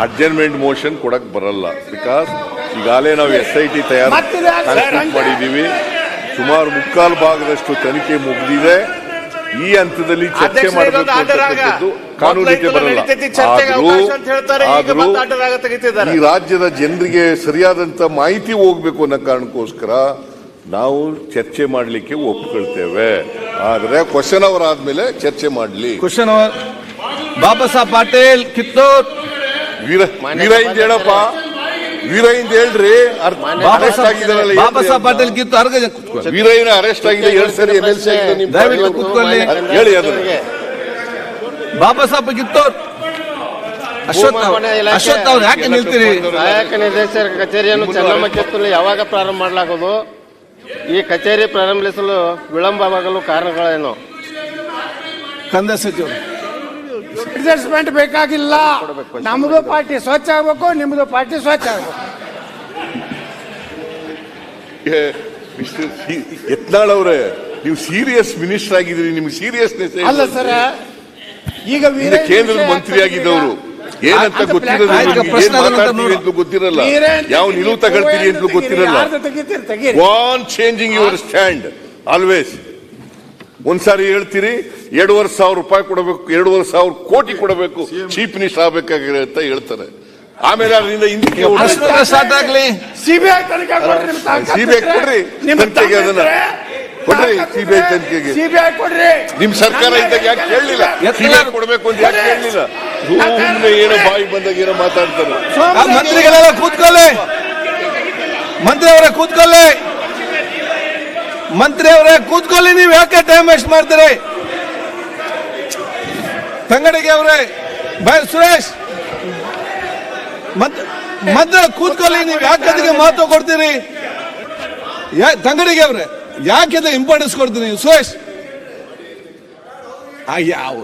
Adjournment motion ಕೊಡಕ್ ಬರಲ್ಲ. Because ಈಗಾಗಲೇ ನಾವು SIT ತಯಾರು ಮಾಡಿದ್ದೀವಿ. ಸುಮಾರು 3/4 ಭಾಗದಷ್ಟು ತನಿಖೆ ಮುಗಿದಿದೆ. ಈ ಹಂತದಲ್ಲಿ ಚರ್ಚೆ ಮಾಡಬೇಕು ಕಾನೂನಿಗೆ ಬರಲ್ಲ. ಆದರೂ ಈ ರಾಜ್ಯದ ಜನರಿಗೆ ಸರಿಯಾದಂತ ಮಾಹಿತಿ ಹೋಗ್ಬೇಕು ಅನ್ನೋ ಕಾರಣಕ್ಕೋಸ್ಕರ ನಾವು ಚರ್ಚೆ ಮಾಡಲಿಕ್ಕೆ ಒಪ್ಕೊಳ್ತೇವೆ. ಆದ್ರೆ ಕ್ವಶನ್ ಅವರ್ ಆದ್ಮೇಲೆ ಚರ್ಚೆ ಮಾಡಲಿ. ಕ್ವಶನ್ ಅವರ್ ಬಾಬಾ ಸಾಹೇಬ್ ಪಾಟೀಲ್ ಕಿತ್ತೂರ್ ವೀರೈಂದ್ ಹೇಳಪ್ಪ, ವೀರೈಂದ್ ಹೇಳ್ರಿ. ಬಾಬಾ ಸಾಹೇಬ್ ಪಾಟೀಲ್ ಕಿತ್ತೂರ್ ವೀರಯ್ಯನ ಅರೆಸ್ಟ್ ಆಗಿದೆ 2 ಸರಿ MLC ದಯವಿಟ್ಟು ಕೂತ್ಕೊಳ್ಳಿ. ಹೇಳಿ ಅದಕ್ಕೆ. ಬಾಬಾ ಸಾಹೇಬ್ ಕಿತ್ತೂರ್ ಅಶ್ವಥ್ ಅವ್ರು ಯಾಕೆ ನಿಲ್ತೀರಿ? ಸಹಾಯಕ ನಿರ್ದೇಶಕರ ಕಚೇರಿಯನ್ನು ಚೆನ್ನಮ್ಮ ಕಿತ್ತೂರಲ್ಲಿ ಯಾವಾಗ ಪ್ರಾರಂಭ ಮಾಡಲಾಗುವುದು? ಈ ಕಚೇರಿ ಪ್ರಾರಂಭಿಸಲು ವಿಳಂಬವಾಗಲು ಕಾರಣಗಳೇನು? ಕಂದಾಯ ಸಚಿವರು ಅಡ್ಜಸ್ಟ್ಮೆಂಟ್ ಬೇಕಾಗಿಲ್ಲ. ನಮ್ದು ಪಾರ್ಟಿ ಸ್ವಚ್ಛ ಆಗ್ಬೇಕು, ನಿಮ್ದು ಪಾರ್ಟಿ ಸ್ವಚ್ಛ ಆಗ್ಬೇಕು. ಯತ್ನಾಳ್ ಅವರೇ, ನೀವು ಸೀರಿಯಸ್ ಮಿನಿಸ್ಟರ್ ಆಗಿದ್ದೀರಿ, ನಿಮ್ಗೆ ಸೀರಿಯಸ್ನೆಸ್ ಅಲ್ಲ ಸರ್. ಈಗ ಕೇಂದ್ರದ ಮಂತ್ರಿ ಆಗಿದ್ದವರು ಏನಂತ ಗೊತ್ತಿರಲ್ಲ, ಏನ್ ಮಾತಾಡ್ತೀವಿ ಅಂತ ಗೊತ್ತಿರಲ್ಲ, ಯಾವ ನಿಲುವು ತಗೊಳ್ತೀರಿ ಅಂತ ಗೊತ್ತಿರಲ್ಲ. ವಾನ್ ಚೇಂಜಿಂಗ್ ಯುವರ್ ಸ್ಟ್ಯಾಂಡ್ ಆಲ್ವೇಸ್. ಒಂದ್ಸಾರಿ ಹೇಳ್ತೀರಿ 2,500 ರೂಪಾಯಿ ಕೊಡಬೇಕು, 2,500 ಕೋಟಿ ಕೊಡಬೇಕು, ಚೀಫ್ ಮಿನಿಸ್ಟರ್ ಆಗ್ಬೇಕಾಗಿರೋ ಅಂತ ಹೇಳ್ತಾರೆ. ಆಮೇಲೆ ಅದರಿಂದ ಹಿಂದಕ್ಕೆ ಸ್ಟಾರ್ಟ್ ಆಗ್ಲಿ. ಸಿಬಿಐ ತನಿಖೆ ಕೊಡ್ರಿ, ತನಿಖೆಗೆ ಅದನ್ನ ಕೊಡ್ರಿ. ಸಿಬಿಐ ತನಿಖೆಗೆ ಕೊಡ್ರಿ. ನಿಮ್ ಸರ್ಕಾರ ಇದ್ದಾಗ ಯಾಕೆ ಕೇಳಲಿಲ್ಲ? ಸಿಬಿಐ ಕೊಡ್ಬೇಕು ಅಂತ ಯಾಕೆ ಕೇಳಲಿಲ್ಲ? ಸುಮ್ಮನೆ ಏನೋ ಬಾಯಿ ಬಂದಾಗ ಏನೋ ಮಾತಾಡ್ತಾರೆ. ಮಂತ್ರಿಗಳೆಲ್ಲ ಕೂತ್ಕೊಳ್ಳಿ, ಮಂತ್ರಿಯವರೇ ಕೂತ್ಕೊಳ್ಳಿ, ಮಂತ್ರಿಯವರೇ ಕೂತ್ಕೊಳ್ಳಿ. ನೀವು ಯಾಕೆ ಟೈಮ್ ವೇಸ್ಟ್ ಮಾಡ್ತೀರಿ? ತಂಗಡಿಗೆ ಅವರೇ, ಸುರೇಶ್ ಮಂತ್ರ ಕೂತ್ಕೊಳ್ಳಿ. ನೀವು ಯಾಕೆ ಅದಕ್ಕೆ ಮಾತು ಕೊಡ್ತೀರಿ? ತಂಗಡಿಗೆ ಅವ್ರೆ ಯಾಕೆ ಇಂಪಾರ್ಟೆನ್ಸ್ ಕೊಡ್ತೀರಿ? ಸುರೇಶ್ ಯಾವ